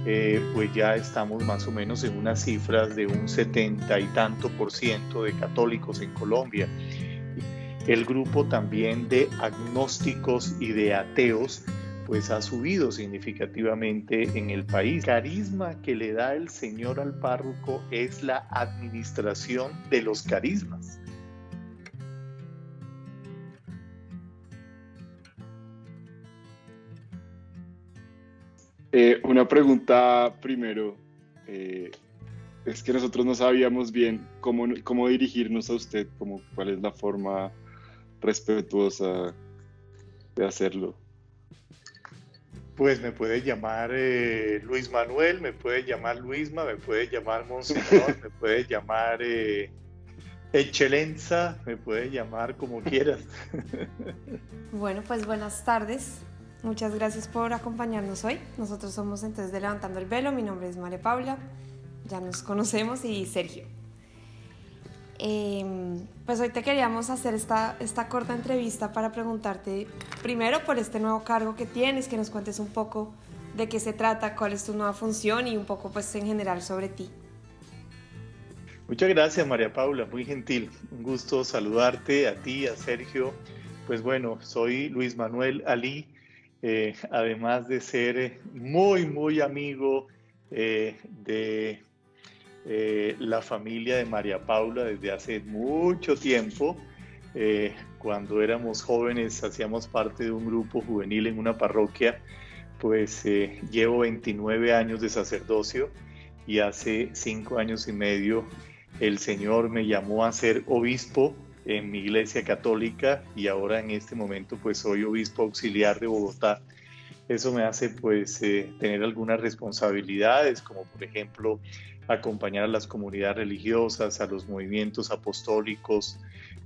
pues ya estamos más o menos en unas cifras de un 70 y tanto por ciento de católicos en Colombia. El grupo también de agnósticos y de ateos pues ha subido significativamente en el país. El carisma que le da el Señor al párroco es la administración de los carismas. Una pregunta primero. eh, es que nosotros no sabíamos bien cómo dirigirnos a usted, cuál es la forma respetuosa de hacerlo. Pues me puede llamar Luis Manuel, me puede llamar Luisma, me puede llamar Monseñor, me puede llamar Excelenza, me puede llamar como quieras. Bueno, pues buenas tardes. Muchas gracias por acompañarnos hoy. Nosotros somos entonces de Levantando el Velo. Mi nombre es María Paula, ya nos conocemos, y Sergio. Pues hoy te queríamos hacer esta corta entrevista para preguntarte primero por este nuevo cargo que tienes, que nos cuentes un poco de qué se trata, cuál es tu nueva función y un poco pues en general sobre ti. Muchas gracias, María Paula, muy gentil. Un gusto saludarte a ti, a Sergio. Pues bueno, soy Luis Manuel Ali, además de ser muy amigo de la familia de María Paula desde hace mucho tiempo. Cuando éramos jóvenes hacíamos parte de un grupo juvenil en una parroquia. Pues llevo 29 años de sacerdocio y hace 5 años y medio el Señor me llamó a ser obispo en mi iglesia católica, y ahora en este momento pues soy obispo auxiliar de Bogotá. Eso me hace pues tener algunas responsabilidades, como por ejemplo acompañar a las comunidades religiosas, a los movimientos apostólicos,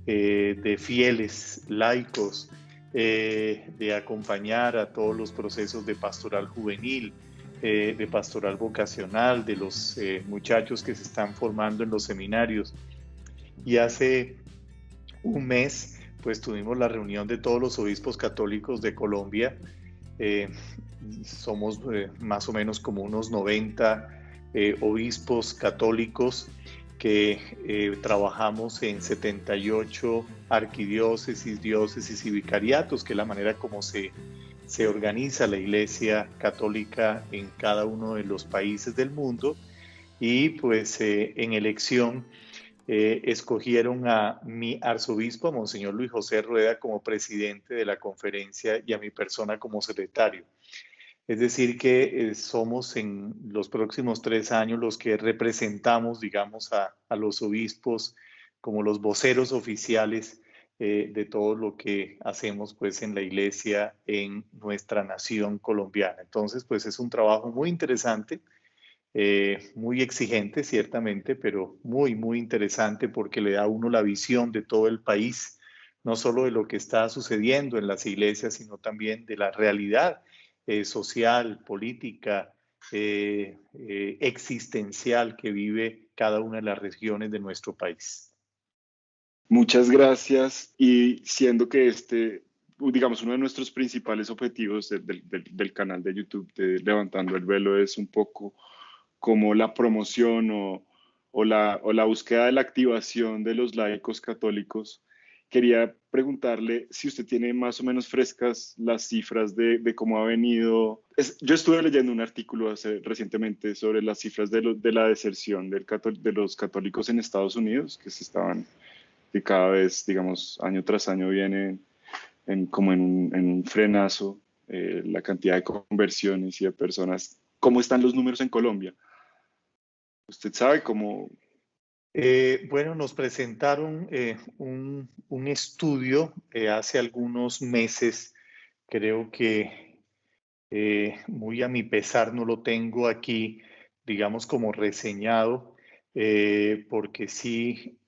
de fieles laicos, de acompañar a todos los procesos de pastoral juvenil, de pastoral vocacional, de los muchachos que se están formando en los seminarios. Y hace un mes pues tuvimos la reunión de todos los obispos católicos de Colombia. Eh, Somos más o menos como unos 90 obispos católicos que trabajamos en 78 arquidiócesis, diócesis y vicariatos, que es la manera como se organiza la Iglesia Católica en cada uno de los países del mundo. Y pues en elección escogieron a mi arzobispo, a Monseñor Luis José Rueda, como presidente de la conferencia y a mi persona como secretario. Es decir, que somos en los próximos 3 años los que representamos, digamos, a los obispos como los voceros oficiales de todo lo que hacemos pues en la iglesia en nuestra nación colombiana. Entonces, pues es un trabajo muy interesante, muy exigente ciertamente, pero muy interesante porque le da a uno la visión de todo el país, no solo de lo que está sucediendo en las iglesias, sino también de la realidad social, política, existencial que vive cada una de las regiones de nuestro país. Muchas gracias. Y siendo que digamos, uno de nuestros principales objetivos del canal de YouTube de Levantando el Velo es un poco como la promoción o la búsqueda de la activación de los laicos católicos, quería preguntarle si usted tiene más o menos frescas las cifras de cómo ha venido. Yo estuve leyendo un artículo recientemente sobre las cifras de la deserción de los católicos en Estados Unidos, que cada vez, digamos, año tras año viene como en un frenazo, la cantidad de conversiones y de personas. ¿Cómo están los números en Colombia? ¿Usted sabe cómo? Bueno, nos presentaron un estudio hace algunos meses. Creo que muy a mi pesar no lo tengo aquí, digamos, como reseñado, porque sí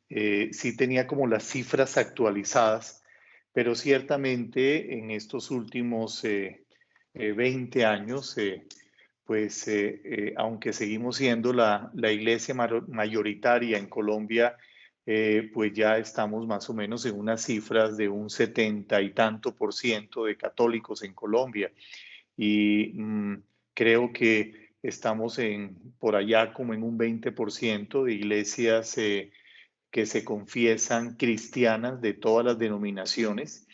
tenía como las cifras actualizadas, pero ciertamente en estos últimos 20 años, pues aunque seguimos siendo la iglesia mayoritaria en Colombia, pues ya estamos más o menos en unas cifras de un 70 y tanto por ciento de católicos en Colombia. Y creo que estamos por allá como en un 20% de iglesias que se confiesan cristianas de todas las denominaciones.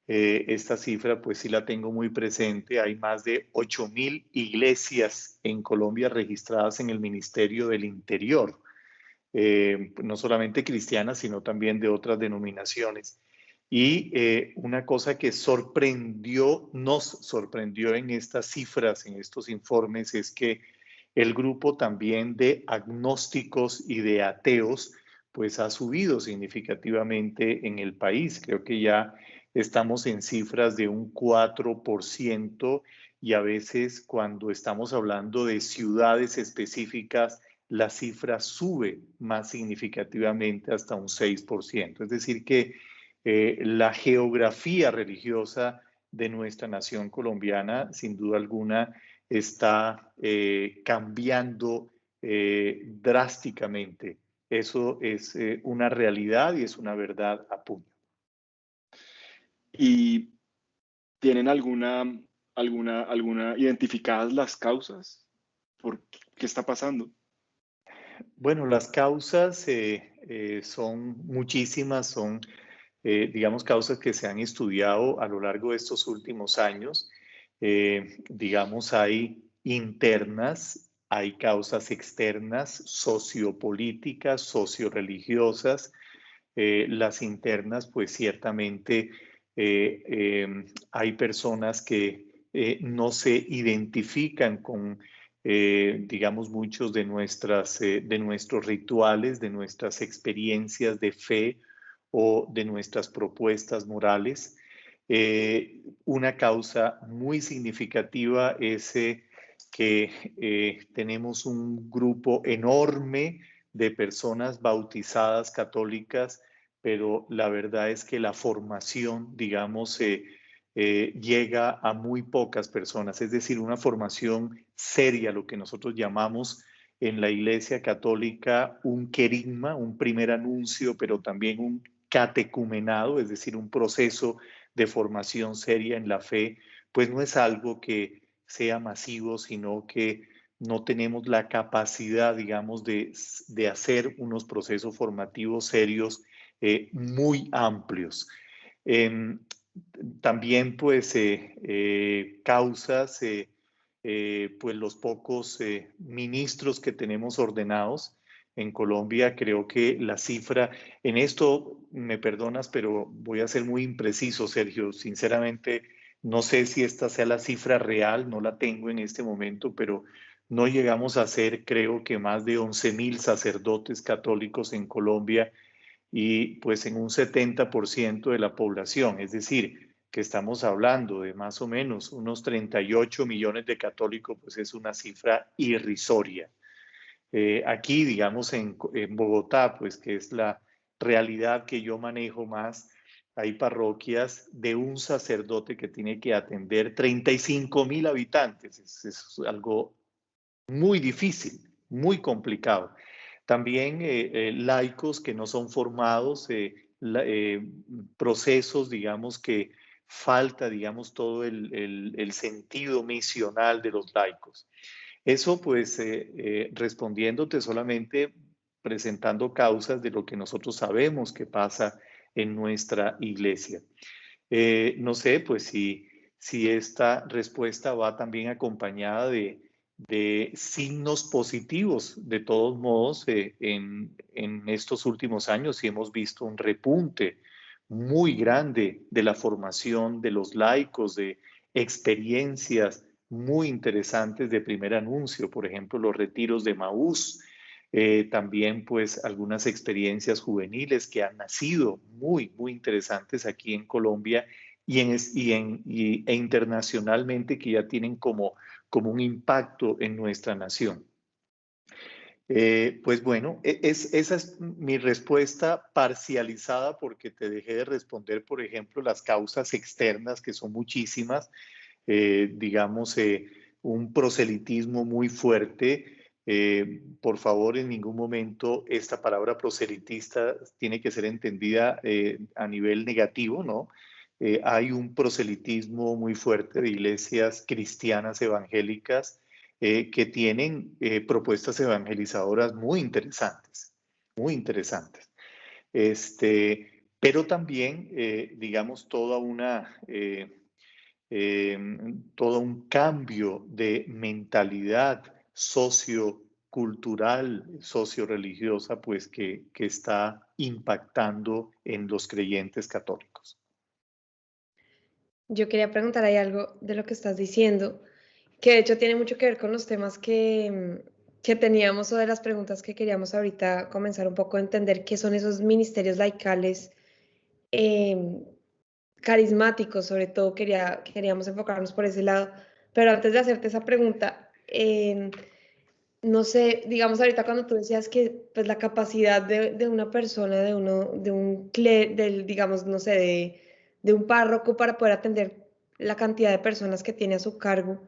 Esta cifra pues sí la tengo muy presente. Hay más de 8.000 iglesias en Colombia registradas en el Ministerio del Interior, no solamente cristianas, sino también de otras denominaciones. Y una cosa que nos sorprendió en estas cifras, en estos informes, es que el grupo también de agnósticos y de ateos pues ha subido significativamente en el país. Creo que ya estamos en cifras de un 4% y a veces cuando estamos hablando de ciudades específicas, la cifra sube más significativamente hasta un 6%. Es decir que la geografía religiosa de nuestra nación colombiana, sin duda alguna, está cambiando drásticamente. Eso es una realidad y es una verdad a puño. ¿Y tienen identificadas las causas? ¿Por qué está pasando? Bueno, las causas son muchísimas, son, digamos, causas que se han estudiado a lo largo de estos últimos años. Digamos, hay internas, hay causas externas, sociopolíticas, socioreligiosas. Las internas, pues ciertamente hay personas que no se identifican con, digamos, muchos de nuestros rituales, de nuestras experiencias de fe o de nuestras propuestas morales. Una causa muy significativa es que tenemos un grupo enorme de personas bautizadas católicas, pero la verdad es que la formación, digamos, llega a muy pocas personas, es decir, una formación seria, lo que nosotros llamamos en la Iglesia Católica un querigma, un primer anuncio, pero también un catecumenado, es decir, un proceso de formación seria en la fe, pues no es algo que sea masivo, sino que no tenemos la capacidad, digamos, de hacer unos procesos formativos serios muy amplios. Eh, También, pues, causas, pues los pocos ministros que tenemos ordenados en Colombia, creo que la cifra, en esto me perdonas, pero voy a ser muy impreciso, Sergio, sinceramente no sé si esta sea la cifra real, no la tengo en este momento, pero no llegamos a ser, creo que más de 11.000 sacerdotes católicos en Colombia y pues en un 70% de la población, es decir, que estamos hablando de más o menos unos 38 millones de católicos, pues es una cifra irrisoria. Aquí, digamos, en Bogotá, pues que es la realidad que yo manejo más, hay parroquias de un sacerdote que tiene que atender 35.000 habitantes. Es algo muy difícil, muy complicado. También laicos que no son formados, procesos, digamos, que falta, digamos, todo el sentido misional de los laicos. Eso, pues, respondiéndote solamente presentando causas de lo que nosotros sabemos que pasa en nuestra iglesia. No sé, pues, si esta respuesta va también acompañada de signos positivos. De todos modos, en estos últimos años sí hemos visto un repunte muy grande de la formación de los laicos, de experiencias muy interesantes de primer anuncio, por ejemplo, los retiros de Maús, también pues algunas experiencias juveniles que han nacido muy, muy interesantes aquí en Colombia e internacionalmente que ya tienen como un impacto en nuestra nación. Pues bueno, esa es mi respuesta parcializada porque te dejé de responder, por ejemplo, las causas externas, que son muchísimas, digamos, un proselitismo muy fuerte. Por favor, en ningún momento esta palabra proselitista tiene que ser entendida a nivel negativo, ¿no? Hay un proselitismo muy fuerte de iglesias cristianas evangélicas que tienen propuestas evangelizadoras muy interesantes, muy interesantes. Pero también, digamos, todo un cambio de mentalidad sociocultural, socio-religiosa, pues que está impactando en los creyentes católicos. Yo quería preguntar ahí algo de lo que estás diciendo, que de hecho tiene mucho que ver con los temas que teníamos o de las preguntas que queríamos ahorita comenzar un poco a entender qué son esos ministerios laicales em, carismáticos, sobre todo queríamos enfocarnos por ese lado. Pero antes de hacerte esa pregunta, no sé, digamos ahorita cuando tú decías que pues la capacidad de una persona, digamos, no sé, de un párroco para poder atender la cantidad de personas que tiene a su cargo,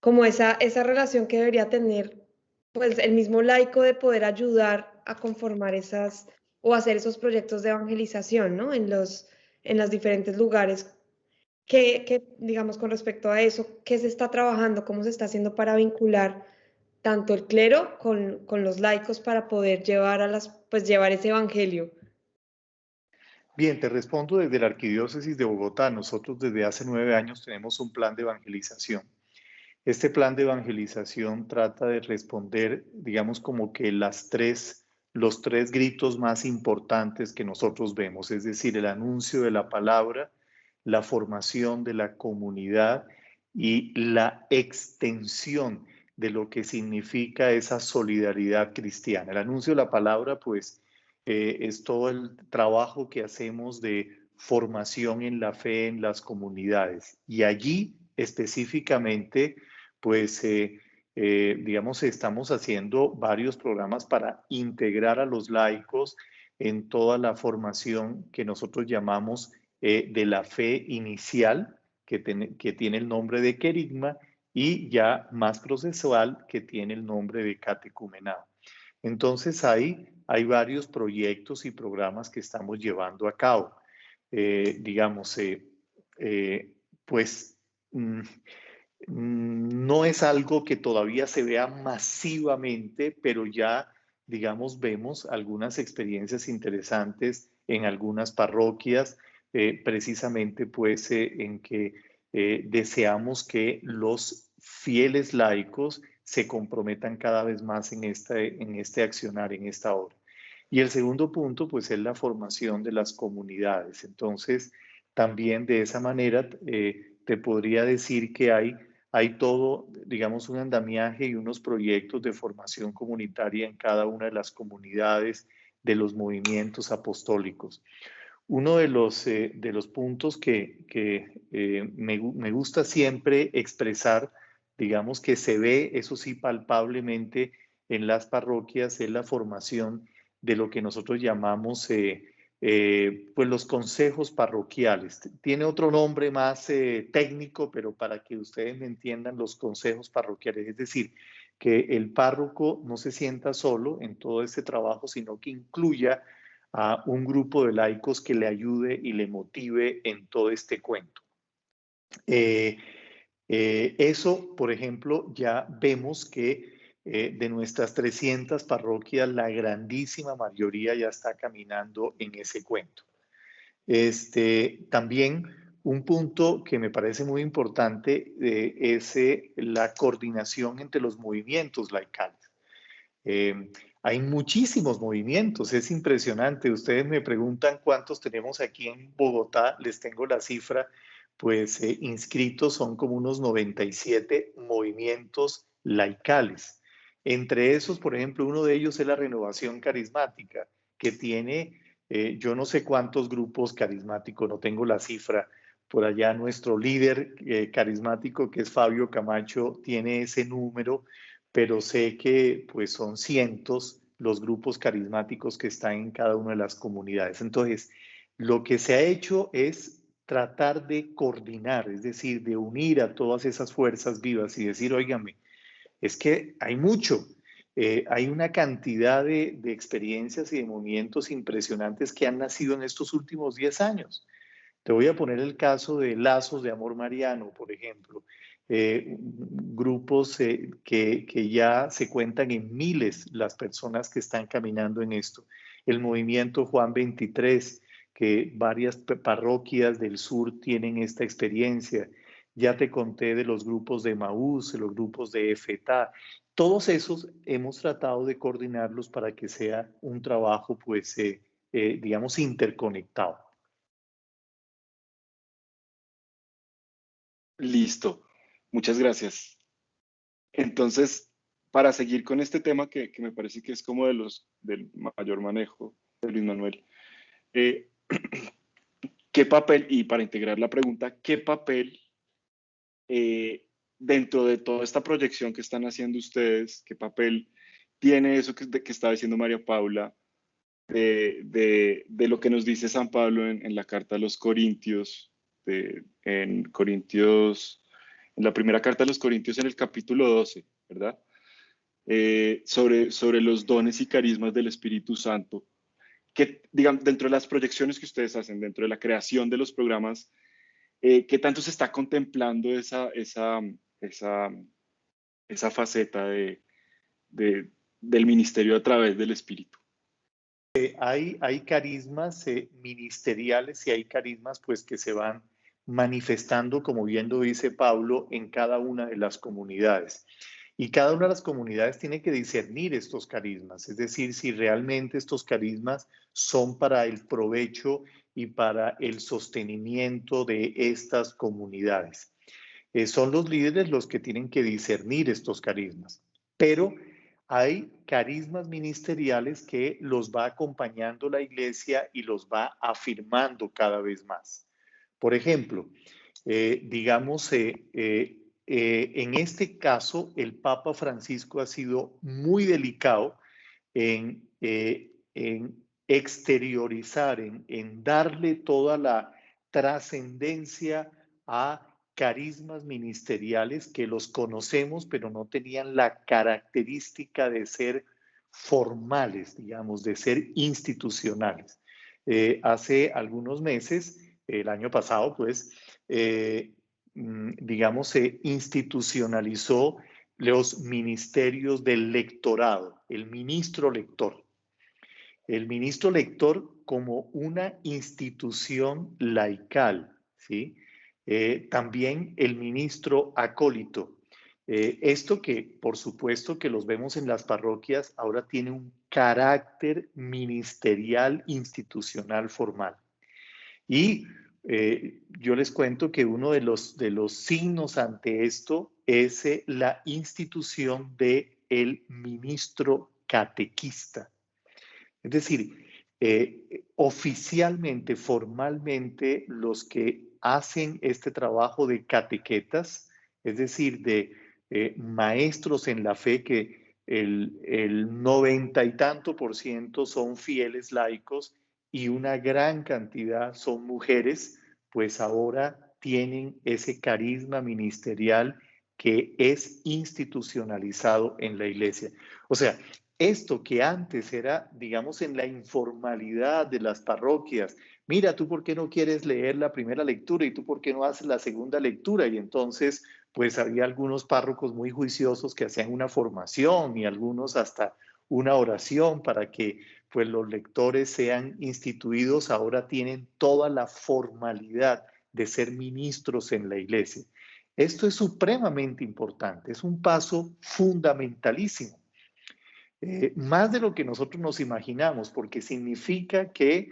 como esa relación que debería tener pues el mismo laico de poder ayudar a conformar esas o hacer esos proyectos de evangelización, ¿no? En los diferentes lugares. Digamos, con respecto a eso, qué se está trabajando, cómo se está haciendo para vincular tanto el clero con los laicos para poder llevar ese evangelio? Bien, te respondo desde la Arquidiócesis de Bogotá. Nosotros desde hace 9 años tenemos un plan de evangelización. Este plan de evangelización trata de responder, digamos, como que los tres gritos más importantes que nosotros vemos, es decir, el anuncio de la palabra, la formación de la comunidad y la extensión de lo que significa esa solidaridad cristiana. El anuncio de la palabra, pues, es todo el trabajo que hacemos de formación en la fe en las comunidades. Y allí específicamente, pues, digamos, estamos haciendo varios programas para integrar a los laicos en toda la formación que nosotros llamamos de la fe inicial, que tiene el nombre de querigma, y ya más procesual, que tiene el nombre de catecumenado. Entonces hay varios proyectos y programas que estamos llevando a cabo. Digamos, pues no es algo que todavía se vea masivamente, pero ya, digamos, vemos algunas experiencias interesantes en algunas parroquias, precisamente pues en que deseamos que los fieles laicos se comprometan cada vez más en este accionar, en esta obra. Y el segundo punto, pues, es la formación de las comunidades. Entonces, también de esa manera te podría decir que hay todo, digamos, un andamiaje y unos proyectos de formación comunitaria en cada una de las comunidades de los movimientos apostólicos. Uno de los puntos que me gusta siempre expresar, digamos que se ve, eso sí, palpablemente en las parroquias, es la formación de lo que nosotros llamamos pues los consejos parroquiales. Tiene otro nombre más técnico, pero para que ustedes me entiendan, los consejos parroquiales, es decir, que el párroco no se sienta solo en todo este trabajo, sino que incluya a un grupo de laicos que le ayude y le motive en todo este cuento. Eso, por ejemplo, ya vemos que de nuestras 300 parroquias, la grandísima mayoría ya está caminando en ese cuento. También un punto que me parece muy importante es la coordinación entre los movimientos laicales. Hay muchísimos movimientos, es impresionante. Ustedes me preguntan cuántos tenemos aquí en Bogotá, les tengo la cifra, pues inscritos son como unos 97 movimientos laicales. Entre esos, por ejemplo, uno de ellos es la Renovación Carismática, que tiene yo no sé cuántos grupos carismáticos, no tengo la cifra. Por allá nuestro líder carismático, que es Fabio Camacho, tiene ese número, pero sé que pues son cientos los grupos carismáticos que están en cada una de las comunidades. Entonces, lo que se ha hecho es tratar de coordinar, es decir, de unir a todas esas fuerzas vivas y decir, óigame, es que hay mucho, hay una cantidad de experiencias y de movimientos impresionantes que han nacido en estos últimos 10 años. Te voy a poner el caso de Lazos de Amor Mariano, por ejemplo. grupos que ya se cuentan en miles las personas que están caminando en esto. El movimiento Juan 23, que varias parroquias del sur tienen esta experiencia. Ya te conté de los grupos de Emaús, de los grupos de EFETA. Todos esos hemos tratado de coordinarlos para que sea un trabajo, pues, digamos, interconectado. Listo, muchas gracias. Entonces, para seguir con este tema que me parece que es como del mayor manejo de Luis Manuel, eh, ¿qué papel, y para integrar la pregunta, qué papel dentro de toda esta proyección que están haciendo ustedes, qué papel tiene eso que está diciendo María Paula, de lo que nos dice San Pablo en la carta a los Corintios, en Corintios, en la primera carta a los Corintios en el capítulo 12, ¿verdad? Sobre los dones y carismas del Espíritu Santo, que, digamos, dentro de las proyecciones que ustedes hacen, dentro de la creación de los programas, ¿qué tanto se está contemplando esa faceta del ministerio a través del Espíritu? Hay carismas ministeriales y hay carismas pues que se van manifestando, como bien lo dice Pablo, en cada una de las comunidades. Y cada una de las comunidades tiene que discernir estos carismas, es decir, si realmente estos carismas son para el provecho y para el sostenimiento de estas comunidades. Son los líderes los que tienen que discernir estos carismas, pero hay carismas ministeriales que los va acompañando la iglesia y los va afirmando cada vez más. Por ejemplo, digamos, en este caso, el Papa Francisco ha sido muy delicado en exteriorizar, en darle toda la trascendencia a carismas ministeriales que los conocemos, pero no tenían la característica de ser formales, digamos, de ser institucionales. Hace algunos meses, el año pasado, pues, digamos, se institucionalizó los ministerios del lectorado, el ministro lector. El ministro lector como una institución laical, ¿sí? También el ministro acólito. Esto que, por supuesto, que los vemos en las parroquias, ahora tiene un carácter ministerial, institucional, formal. Y yo les cuento que uno de los signos ante esto es la institución del ministro catequista. Es decir, oficialmente, formalmente, los que hacen este trabajo de catequetas, es decir, de maestros en la fe, que el 90 y tanto % son fieles laicos y una gran cantidad son mujeres, pues ahora tienen ese carisma ministerial que es institucionalizado en la iglesia. O sea, esto que antes era, digamos, en la informalidad de las parroquias, mira, tú por qué no quieres leer la primera lectura y tú por qué no haces la segunda lectura, y entonces pues había algunos párrocos muy juiciosos que hacían una formación y algunos hasta una oración para que pues los lectores sean instituidos, ahora tienen toda la formalidad de ser ministros en la iglesia. Esto es supremamente importante, es un paso fundamentalísimo. Más de lo que nosotros nos imaginamos, porque significa que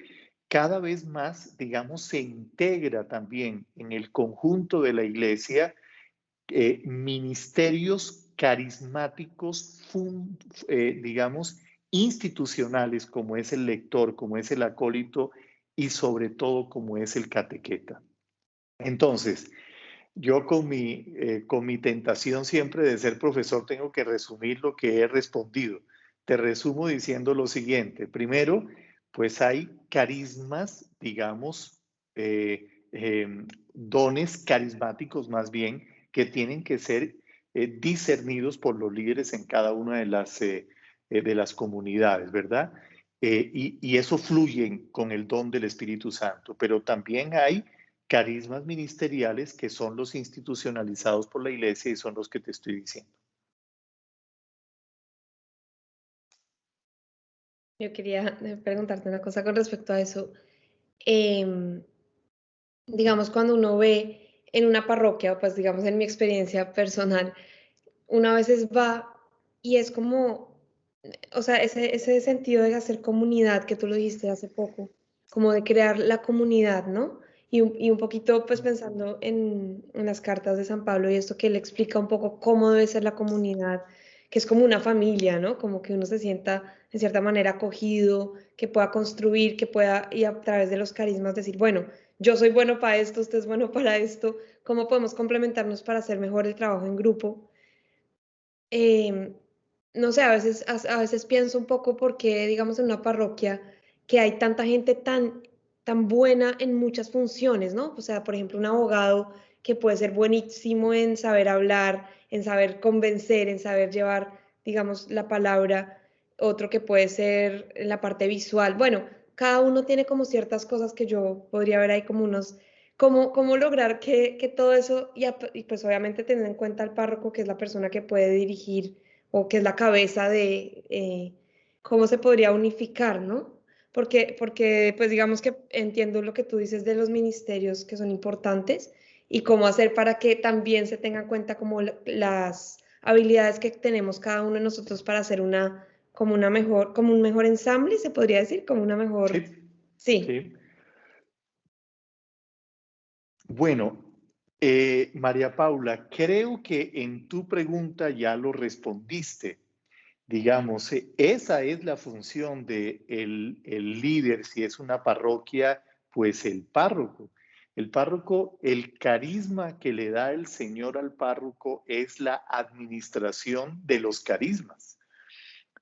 cada vez más, digamos, se integra también en el conjunto de la iglesia ministerios carismáticos, digamos, institucionales, como es el lector, como es el acólito y sobre todo como es el catequeta. Entonces, yo con mi tentación siempre de ser profesor tengo que resumir lo que he respondido. Te resumo diciendo lo siguiente. Primero, pues hay carismas, digamos, dones carismáticos más bien, que tienen que ser discernidos por los líderes en cada una de las comunidades, ¿verdad? Y eso fluye con el don del Espíritu Santo. Pero también hay carismas ministeriales que son los institucionalizados por la iglesia y son los que te estoy diciendo. Yo quería preguntarte una cosa con respecto a eso. Em, digamos, cuando uno ve en una parroquia, pues digamos en mi experiencia personal, uno a veces va y es como, o sea, ese sentido de hacer comunidad que tú lo dijiste hace poco, como de crear la comunidad, ¿no? Y un poquito, pues pensando en las cartas de San Pablo y esto que él explica un poco cómo debe ser la comunidad, que es como una familia, ¿no? Como que uno se sienta en cierta manera acogido, que pueda construir, que pueda, y a través de los carismas decir, bueno, yo soy bueno para esto, usted es bueno para esto, ¿cómo podemos complementarnos para hacer mejor el trabajo en grupo? Em, no sé, a veces pienso un poco porque, digamos, en una parroquia que hay tanta gente tan buena en muchas funciones, ¿no? O sea, por ejemplo, un abogado que puede ser buenísimo en saber hablar, en saber convencer, en saber llevar, digamos, la palabra, otro que puede ser en la parte visual. Bueno, cada uno tiene como ciertas cosas que yo podría ver ahí como unos cómo lograr que todo eso, y pues obviamente tener en cuenta al párroco, que es la persona que puede dirigir o que es la cabeza de cómo se podría unificar, ¿no? Porque pues digamos que entiendo lo que tú dices de los ministerios que son importantes y cómo hacer para que también se tenga en cuenta como las habilidades que tenemos cada uno de nosotros para hacer como un mejor ensamble, se podría decir, como una mejor, Sí, sí. sí. Bueno, María Paula, creo que en tu pregunta ya lo respondiste. Digamos, esa es la función de el líder, si es una parroquia, pues el párroco. El párroco, el carisma que le da el Señor al párroco es la administración de los carismas.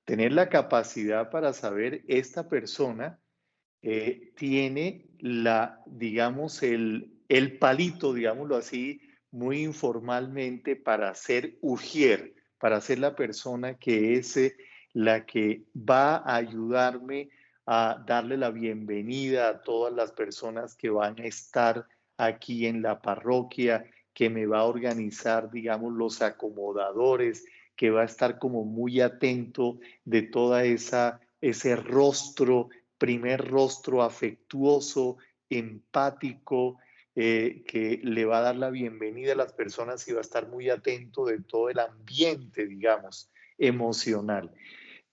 Tener la capacidad para saber esta persona tiene digamos, el palito, digámoslo así, muy informalmente para ser ujier, para ser la persona que es la que va a ayudarme a darle la bienvenida a todas las personas que van a estar aquí en la parroquia, que me va a organizar, digamos, los acomodadores, que va a estar como muy atento de toda ese rostro, primer rostro afectuoso, empático, que le va a dar la bienvenida a las personas y va a estar muy atento de todo el ambiente, digamos, emocional.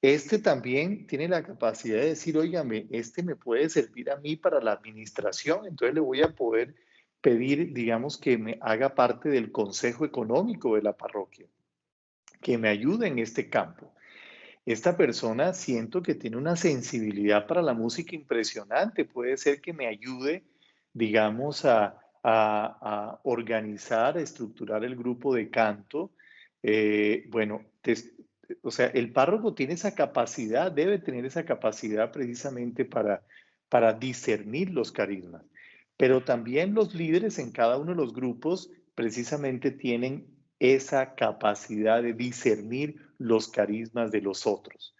Este también tiene la capacidad de decir, óigame, este me puede servir a mí para la administración, entonces le voy a poder pedir, digamos, que me haga parte del consejo económico de la parroquia, que me ayude en este campo. Esta persona siento que tiene una sensibilidad para la música impresionante. Puede ser que me ayude, digamos, a organizar, a estructurar el grupo de canto. Bueno, o sea, el párroco tiene esa capacidad, debe tener esa capacidad precisamente para discernir los carismas. Pero también los líderes en cada uno de los grupos precisamente tienen esa capacidad de discernir los carismas de los otros.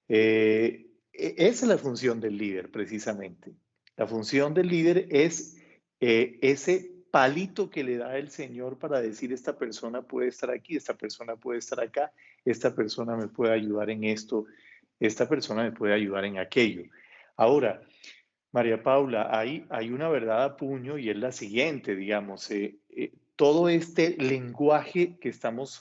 Esa es la función del líder, precisamente. La función del líder es ese palito que le da el Señor para decir, esta persona puede estar aquí, esta persona puede estar acá, esta persona me puede ayudar en esto, esta persona me puede ayudar en aquello. Ahora, María Paula, hay una verdad a puño y es la siguiente, digamos, todo este lenguaje que estamos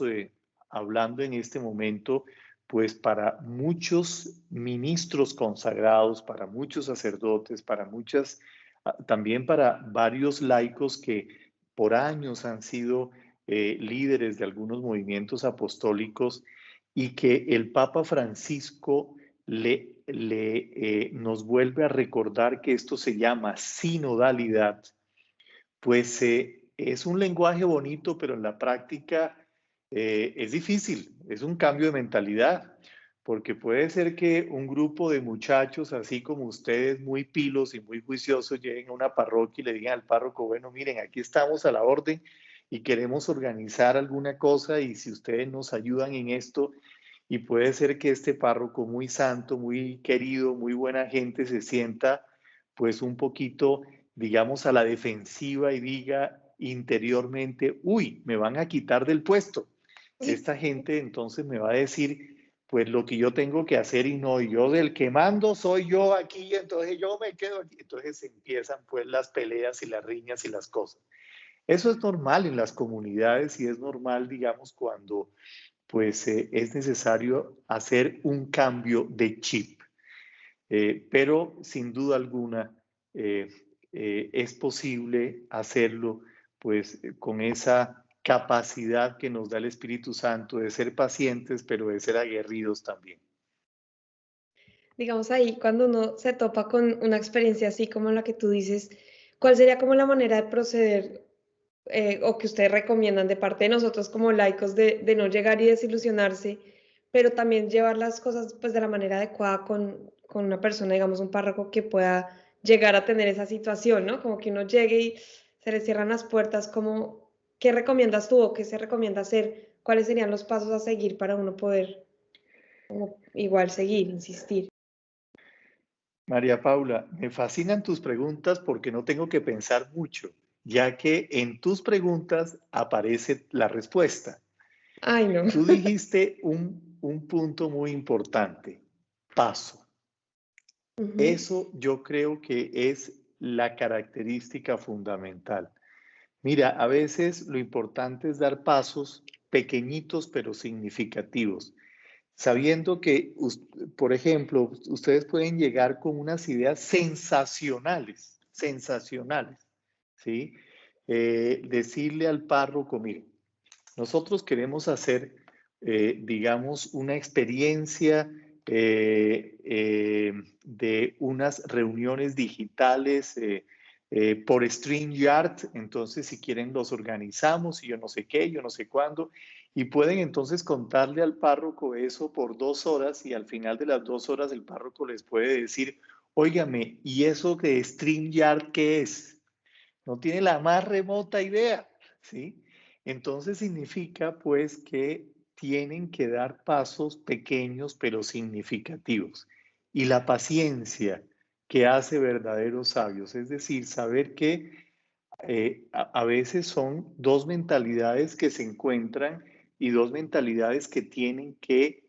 hablando en este momento, pues para muchos ministros consagrados, para muchos sacerdotes, para muchas, también para varios laicos que por años han sido líderes de algunos movimientos apostólicos y que el Papa Francisco nos vuelve a recordar que esto se llama sinodalidad, pues es un lenguaje bonito, pero en la práctica es difícil, es un cambio de mentalidad, porque puede ser que un grupo de muchachos, así como ustedes, muy pilos y muy juiciosos, lleguen a una parroquia y le digan al párroco, bueno, miren, aquí estamos a la orden y queremos organizar alguna cosa y si ustedes nos ayudan en esto, y puede ser que este párroco muy santo, muy querido, muy buena gente se sienta pues un poquito digamos, a la defensiva y diga interiormente, uy, me van a quitar del puesto. Esta gente entonces me va a decir, pues lo que yo tengo que hacer y no, yo del que mando soy yo aquí, entonces yo me quedo aquí. Entonces empiezan pues las peleas y las riñas y las cosas. Eso es normal en las comunidades y es normal, digamos, cuando pues es necesario hacer un cambio de chip. Pero sin duda alguna es posible hacerlo pues con esa capacidad que nos da el Espíritu Santo de ser pacientes, pero de ser aguerridos también. Digamos ahí, cuando uno se topa con una experiencia así como la que tú dices, ¿cuál sería como la manera de proceder o que ustedes recomiendan de parte de nosotros como laicos de no llegar y desilusionarse, pero también llevar las cosas pues de la manera adecuada con una persona, digamos un párroco que pueda llegar a tener esa situación, ¿no? Como que uno llegue y se le cierran las puertas, como, ¿qué recomiendas tú o qué se recomienda hacer? ¿Cuáles serían los pasos a seguir para uno poder como, igual seguir, insistir? María Paula, me fascinan tus preguntas porque no tengo que pensar mucho, ya que en tus preguntas aparece la respuesta. Ay, no. Tú dijiste un punto muy importante, paso. Ujú. Eso yo creo que es la característica fundamental. Mira, a veces lo importante es dar pasos pequeñitos pero significativos, sabiendo que, por ejemplo, ustedes pueden llegar con unas ideas sensacionales, sensacionales, ¿sí? Decirle al párroco, mire, nosotros queremos hacer, digamos, una experiencia de unas reuniones digitales por StreamYard. Entonces, si quieren, los organizamos y yo no sé qué, yo no sé cuándo. Y pueden entonces contarle al párroco eso por 2 horas y al final de las 2 horas el párroco les puede decir, óigame, ¿y eso de StreamYard qué es? No tiene la más remota idea, ¿sí? Entonces significa pues que tienen que dar pasos pequeños pero significativos. Y la paciencia que hace verdaderos sabios, es decir, saber que a veces son dos mentalidades que se encuentran y dos mentalidades que tienen que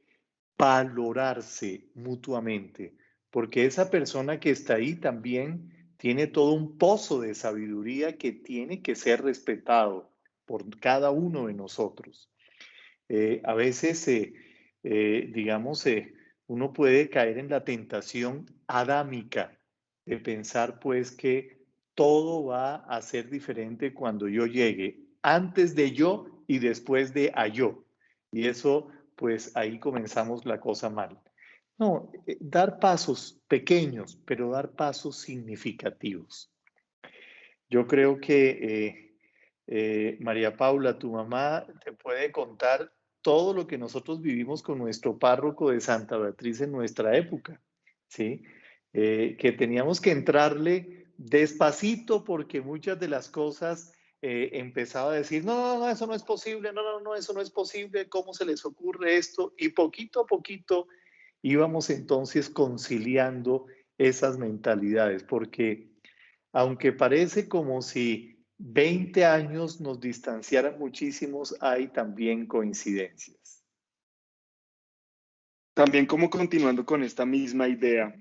valorarse mutuamente, porque esa persona que está ahí también tiene todo un pozo de sabiduría que tiene que ser respetado por cada uno de nosotros. A veces, digamos, uno puede caer en la tentación adámica de pensar pues que todo va a ser diferente cuando yo llegue, antes de yo y después de a yo. Y eso, pues ahí comenzamos la cosa mal. No, dar pasos pequeños, pero dar pasos significativos. Yo creo que María Paula, tu mamá te puede contar todo lo que nosotros vivimos con nuestro párroco de Santa Beatriz en nuestra época, ¿sí? Que teníamos que entrarle despacito porque muchas de las cosas empezaba a decir, no, no, no, eso no es posible, no, no, no, eso no es posible, ¿cómo se les ocurre esto? Y poquito a poquito íbamos entonces conciliando esas mentalidades, porque aunque parece como si 20 años nos distanciaran muchísimos, hay también coincidencias. También como continuando con esta misma idea,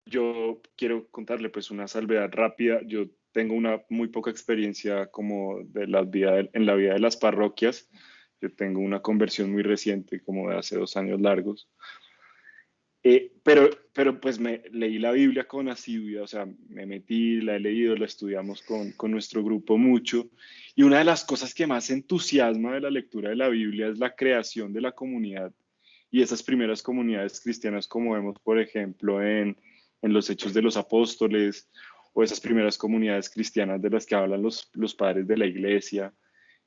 yo quiero contarle pues una salvedad rápida. Yo tengo una muy poca experiencia como de en la vida de las parroquias. Yo tengo una conversión muy reciente, como de hace 2 años largos. Pero pues me leí la Biblia con asiduidad, o sea, me metí, la he leído, la estudiamos con nuestro grupo mucho. Y una de las cosas que más entusiasma de la lectura de la Biblia es la creación de la comunidad y esas primeras comunidades cristianas, como vemos, por ejemplo, en los Hechos de los Apóstoles, o esas primeras comunidades cristianas de las que hablan los padres de la iglesia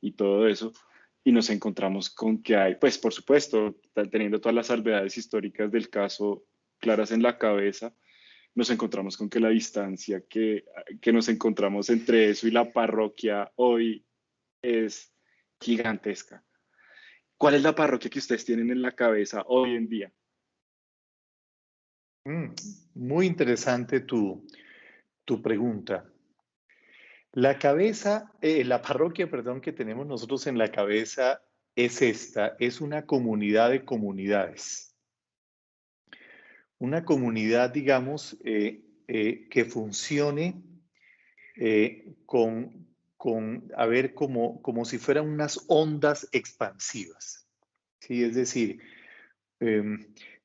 y todo eso. Y nos encontramos con que hay, pues por supuesto, teniendo todas las salvedades históricas del caso claras en la cabeza, nos encontramos con que la distancia que nos encontramos entre eso y la parroquia hoy es gigantesca. ¿Cuál es la parroquia que ustedes tienen en la cabeza hoy en día? Muy interesante tu pregunta. La parroquia, perdón, que tenemos nosotros en la cabeza es esta, es una comunidad de comunidades. Una comunidad, digamos, que funcione a ver, como si fueran unas ondas expansivas. ¿Sí? Es decir,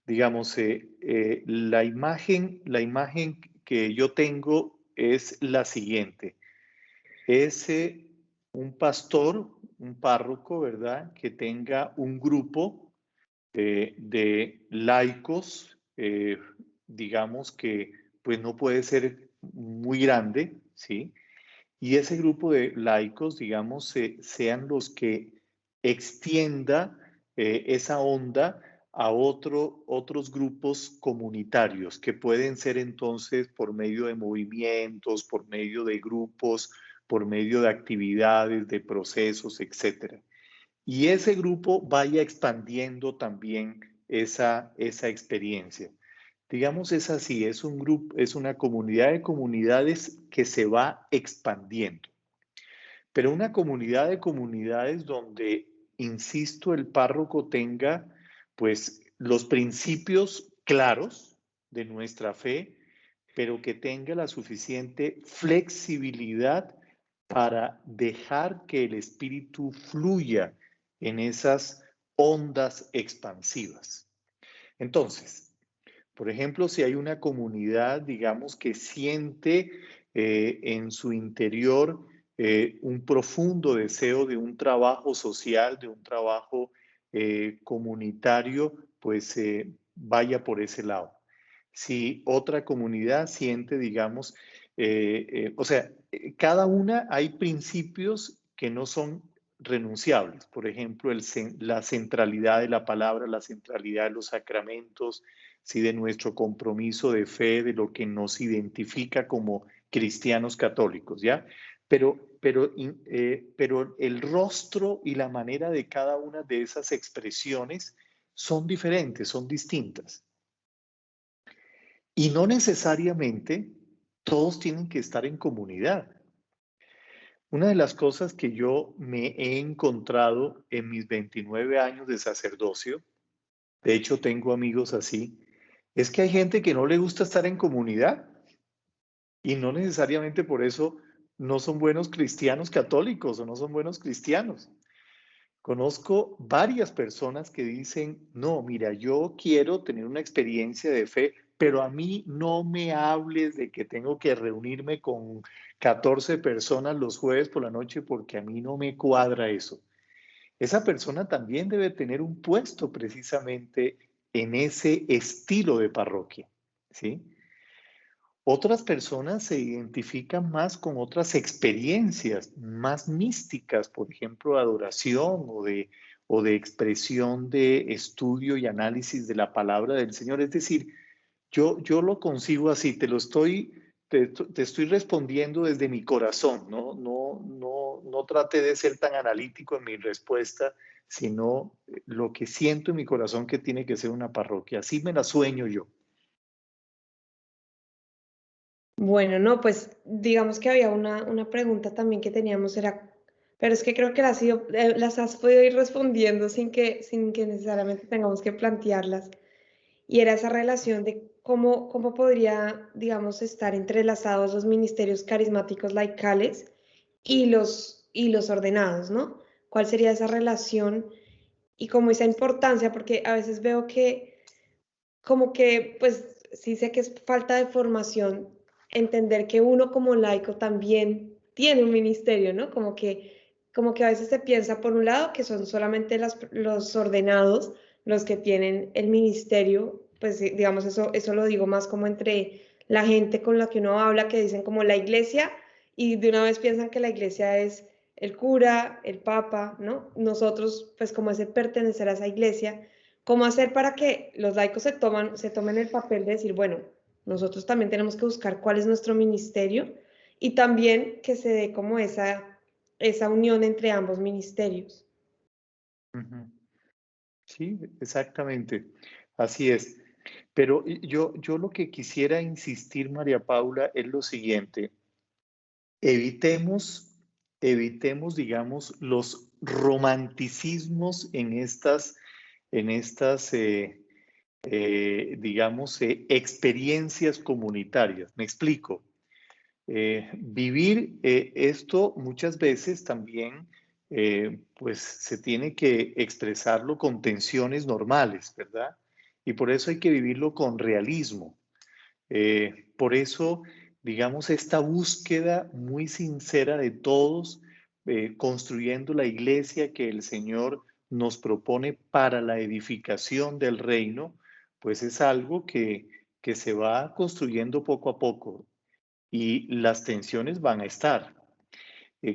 digamos, la imagen que yo tengo es la siguiente. Es un pastor, un párroco, ¿verdad? Que tenga un grupo de laicos, digamos que pues no puede ser muy grande, ¿sí? Y ese grupo de laicos, digamos, sean los que extienda esa onda a otros grupos comunitarios, que pueden ser entonces por medio de movimientos, por medio de grupos, por medio de actividades, de procesos, etcétera. Y ese grupo vaya expandiendo también esa experiencia. Digamos, es así, es un grupo, es una comunidad de comunidades que se va expandiendo. Pero una comunidad de comunidades donde, insisto, el párroco tenga pues los principios claros de nuestra fe, pero que tenga la suficiente flexibilidad para dejar que el espíritu fluya en esas ondas expansivas. Entonces, por ejemplo, si hay una comunidad, digamos, que siente en su interior un profundo deseo de un trabajo social, de un trabajo comunitario, pues vaya por ese lado. Si otra comunidad siente, digamos, o sea, cada una hay principios que no son renunciables. Por ejemplo, la centralidad de la palabra, la centralidad de los sacramentos, ¿sí? De nuestro compromiso de fe, de lo que nos identifica como cristianos católicos, ¿ya? Pero el rostro y la manera de cada una de esas expresiones son diferentes, son distintas. Y no necesariamente todos tienen que estar en comunidad. Una de las cosas que yo me he encontrado en mis 29 años de sacerdocio, de hecho tengo amigos así, es que hay gente que no le gusta estar en comunidad y no necesariamente por eso no son buenos cristianos católicos o no son buenos cristianos. Conozco varias personas que dicen, no, mira, yo quiero tener una experiencia de fe, pero a mí no me hables de que tengo que reunirme con 14 personas los jueves por la noche porque a mí no me cuadra eso. Esa persona también debe tener un puesto precisamente en ese estilo de parroquia, ¿sí? Otras personas se identifican más con otras experiencias más místicas, por ejemplo, de adoración o de expresión de estudio y análisis de la palabra del Señor. Es decir, yo lo concibo así, te estoy respondiendo desde mi corazón, no trate de ser tan analítico en mi respuesta, sino lo que siento en mi corazón que tiene que ser una parroquia. Así me la sueño yo. Bueno, no, pues digamos que había una pregunta también que teníamos, era, pero es que creo que las has podido ir respondiendo sin que necesariamente tengamos que plantearlas. Y era esa relación de cómo podría, digamos, estar entrelazados los ministerios carismáticos laicales y los ordenados, ¿no? ¿Cuál sería esa relación y como esa importancia? Porque a veces veo que como que, pues sí sé que es falta de formación entender que uno como laico también tiene un ministerio, ¿no? Como que a veces se piensa por un lado que son solamente los ordenados los que tienen el ministerio, pues digamos eso lo digo más como entre la gente con la que uno habla, que dicen como la iglesia y de una vez piensan que la iglesia es el cura, el papa, ¿no? Nosotros, pues como ese pertenecer a esa iglesia, ¿cómo hacer para que los laicos se tomen el papel de decir, bueno, nosotros también tenemos que buscar cuál es nuestro ministerio y también que se dé como esa unión entre ambos ministerios? Ujú. Sí, exactamente. Así es. Pero yo lo que quisiera insistir, María Paula, es lo siguiente. Evitemos, digamos, los romanticismos digamos, experiencias comunitarias. Me explico. Vivir esto muchas veces también, pues se tiene que expresarlo con tensiones normales, ¿verdad? Y por eso hay que vivirlo con realismo. Por eso, digamos, esta búsqueda muy sincera de todos, construyendo la iglesia que el Señor nos propone para la edificación del reino, pues es algo que se va construyendo poco a poco y las tensiones van a estar.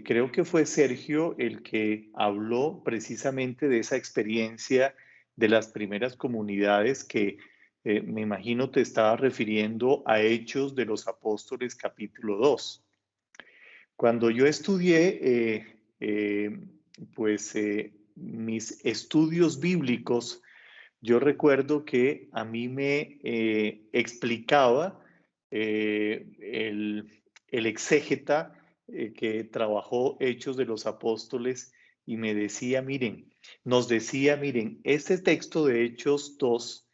Creo que fue Sergio el que habló precisamente de esa experiencia de las primeras comunidades que me imagino te estaba refiriendo a Hechos de los Apóstoles capítulo 2. Cuando yo estudié, mis estudios bíblicos, yo recuerdo que a mí me explicaba el exégeta que trabajó Hechos de los Apóstoles y me decía, nos decía, miren, este texto de Hechos 2,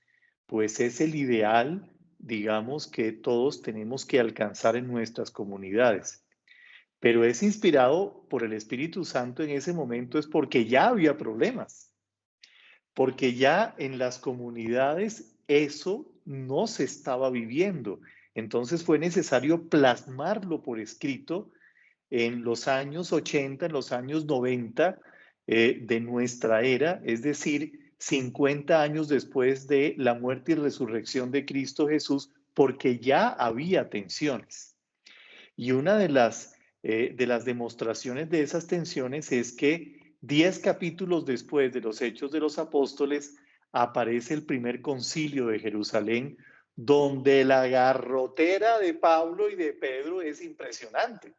pues es el ideal, digamos, que todos tenemos que alcanzar en nuestras comunidades. Pero es inspirado por el Espíritu Santo en ese momento, es porque ya había problemas, porque ya en las comunidades eso no se estaba viviendo. Entonces fue necesario plasmarlo por escrito en los años 80, en los años 90 de nuestra era, es decir, 50 años después de la muerte y resurrección de Cristo Jesús, porque ya había tensiones. Y una de las demostraciones de esas tensiones es que 10 capítulos después de los Hechos de los Apóstoles aparece el primer concilio de Jerusalén, donde la garrotera de Pablo y de Pedro es impresionante,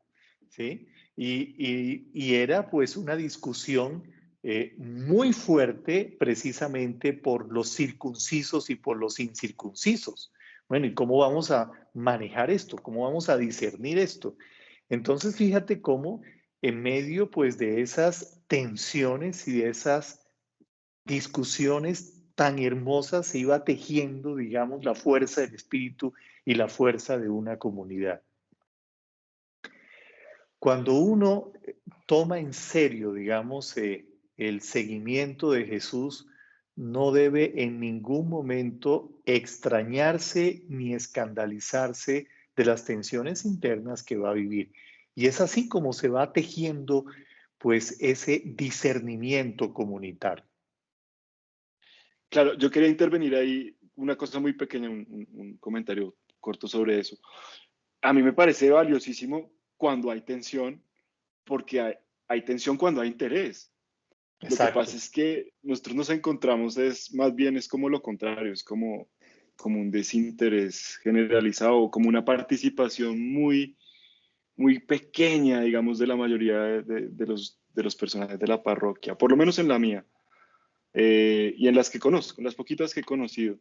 ¿sí? Y era pues una discusión muy fuerte precisamente por los circuncisos y por los incircuncisos. Bueno, ¿y cómo vamos a manejar esto? ¿Cómo vamos a discernir esto? Entonces, fíjate cómo en medio pues de esas tensiones y de esas discusiones tan hermosas se iba tejiendo, digamos, la fuerza del espíritu y la fuerza de una comunidad. Cuando uno toma en serio, digamos, el seguimiento de Jesús, no debe en ningún momento extrañarse ni escandalizarse de las tensiones internas que va a vivir. Y es así como se va tejiendo, pues, ese discernimiento comunitario. Claro, yo quería intervenir ahí una cosa muy pequeña, un comentario corto sobre eso. A mí me parece valiosísimo cuando hay tensión, porque hay tensión cuando hay interés. Lo que Exacto. pasa es que nosotros nos encontramos más bien es como lo contrario, es como un desinterés generalizado, como una participación muy, muy pequeña, digamos, de la mayoría de los personajes de la parroquia, por lo menos en la mía, y en las que conozco, en las poquitas que he conocido.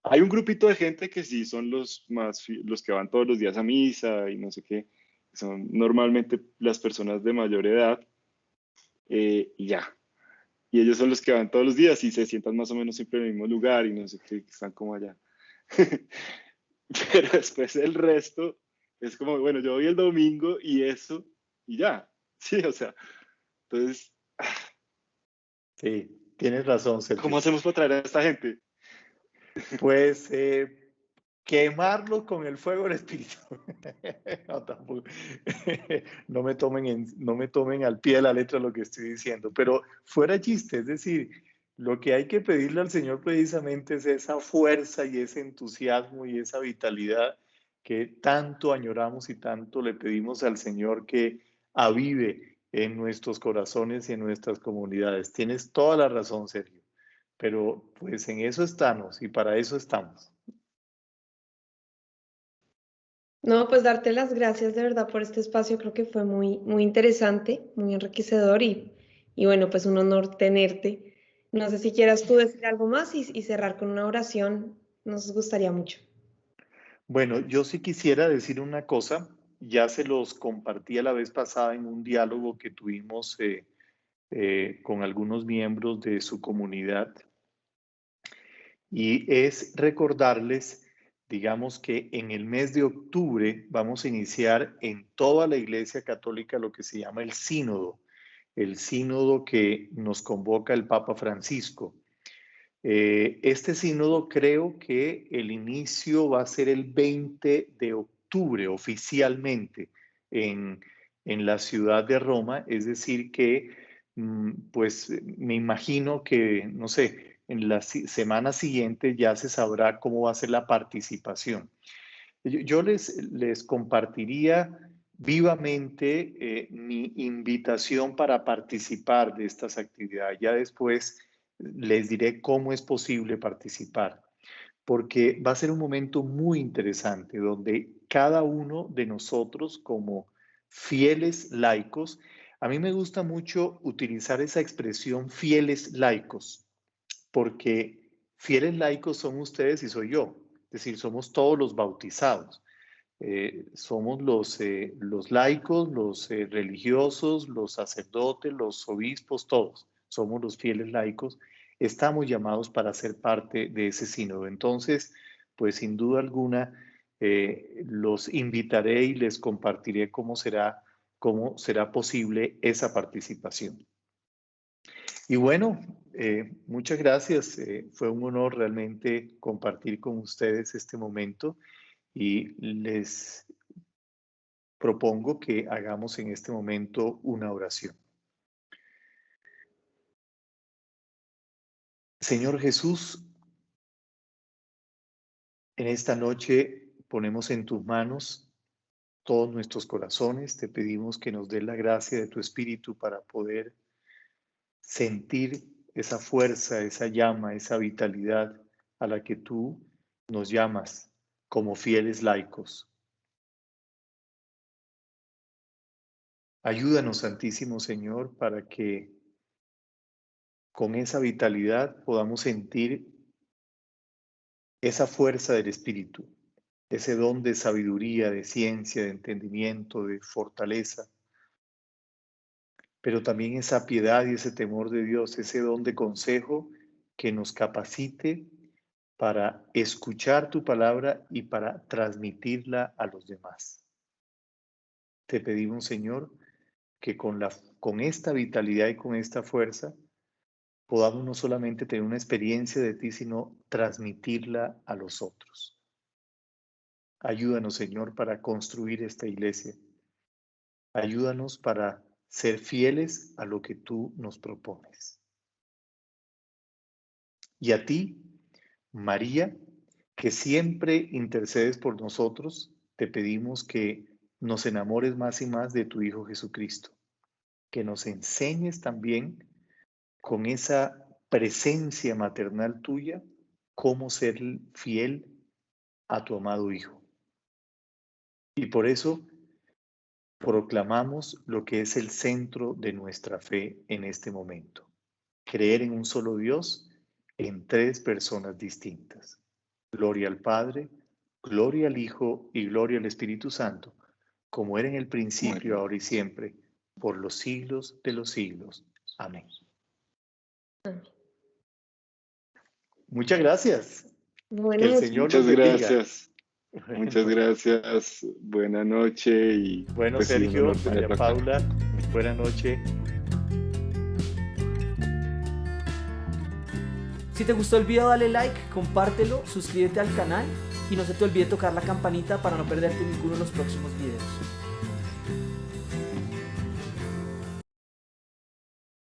Hay un grupito de gente que sí son los que van todos los días a misa y no sé qué, son normalmente las personas de mayor edad, y ya. Y ellos son los que van todos los días y se sientan más o menos siempre en el mismo lugar y no sé qué, están como allá. Pero después el resto es como, bueno, yo voy el domingo y eso, y ya. Sí, o sea, entonces, Sí, tienes razón, ¿cómo Sergio. hacemos para traer a esta gente? Pues quemarlos con el fuego del Espíritu. No, tampoco. No me tomen al pie de la letra lo que estoy diciendo, pero fuera chiste, es decir, lo que hay que pedirle al Señor precisamente es esa fuerza y ese entusiasmo y esa vitalidad que tanto añoramos y tanto le pedimos al Señor que avive en nuestros corazones y en nuestras comunidades. Tienes toda la razón, Sergio, pero pues en eso estamos y para eso estamos. No, pues darte las gracias de verdad por este espacio, creo que fue muy, muy interesante, muy enriquecedor y bueno, pues un honor tenerte. No sé si quieras tú decir algo más y cerrar con una oración Nos gustaría mucho. Bueno, yo sí quisiera decir una cosa, ya se los compartí a la vez pasada en un diálogo que tuvimos con algunos miembros de su comunidad, y es recordarles, digamos que en el mes de octubre vamos a iniciar en toda la Iglesia Católica lo que se llama el sínodo que nos convoca el Papa Francisco. Este sínodo creo que el inicio va a ser el 20 de octubre oficialmente en la ciudad de Roma, es decir que pues me imagino que, no sé, en la semana siguiente ya se sabrá cómo va a ser la participación. Yo les compartiría vivamente mi invitación para participar de estas actividades. Ya después les diré cómo es posible participar, porque va a ser un momento muy interesante donde cada uno de nosotros como fieles laicos, a mí me gusta mucho utilizar esa expresión fieles laicos, porque fieles laicos son ustedes y soy yo, es decir, somos todos los bautizados. Somos los laicos, los religiosos, los sacerdotes, los obispos, todos. Somos los fieles laicos. Estamos llamados para ser parte de ese sínodo. Entonces, pues sin duda alguna, los invitaré y les compartiré cómo será posible esa participación. Y bueno, muchas gracias. Fue un honor realmente compartir con ustedes este momento y les propongo que hagamos en este momento una oración. Señor Jesús, en esta noche ponemos en tus manos todos nuestros corazones. Te pedimos que nos des la gracia de tu Espíritu para poder sentir esa fuerza, esa llama, esa vitalidad a la que tú nos llamas como fieles laicos. Ayúdanos, Santísimo Señor, para que con esa vitalidad podamos sentir esa fuerza del Espíritu, ese don de sabiduría, de ciencia, de entendimiento, de fortaleza, pero también esa piedad y ese temor de Dios, ese don de consejo que nos capacite para escuchar tu palabra y para transmitirla a los demás. Te pedimos, Señor, que con esta vitalidad y con esta fuerza podamos no solamente tener una experiencia de ti, sino transmitirla a los otros. Ayúdanos, Señor, para construir esta iglesia. Ayúdanos para ser fieles a lo que tú nos propones. Y a ti, María, que siempre intercedes por nosotros, te pedimos que nos enamores más y más de tu Hijo Jesucristo, que nos enseñes también con esa presencia maternal tuya cómo ser fiel a tu amado Hijo. Y por eso proclamamos lo que es el centro de nuestra fe en este momento. Creer en un solo Dios en tres personas distintas. Gloria al Padre, gloria al Hijo y gloria al Espíritu Santo, como era en el principio, ahora y siempre, por los siglos de los siglos. Amén. Muchas gracias. Bueno, que el Señor muchas los bendiga. Gracias. Muchas gracias. Buena noche. Y bueno, pues, Sergio, María Paula, buena noche. Si te gustó el video, dale like, compártelo, suscríbete al canal y no se te olvide tocar la campanita para no perderte ninguno de los próximos videos.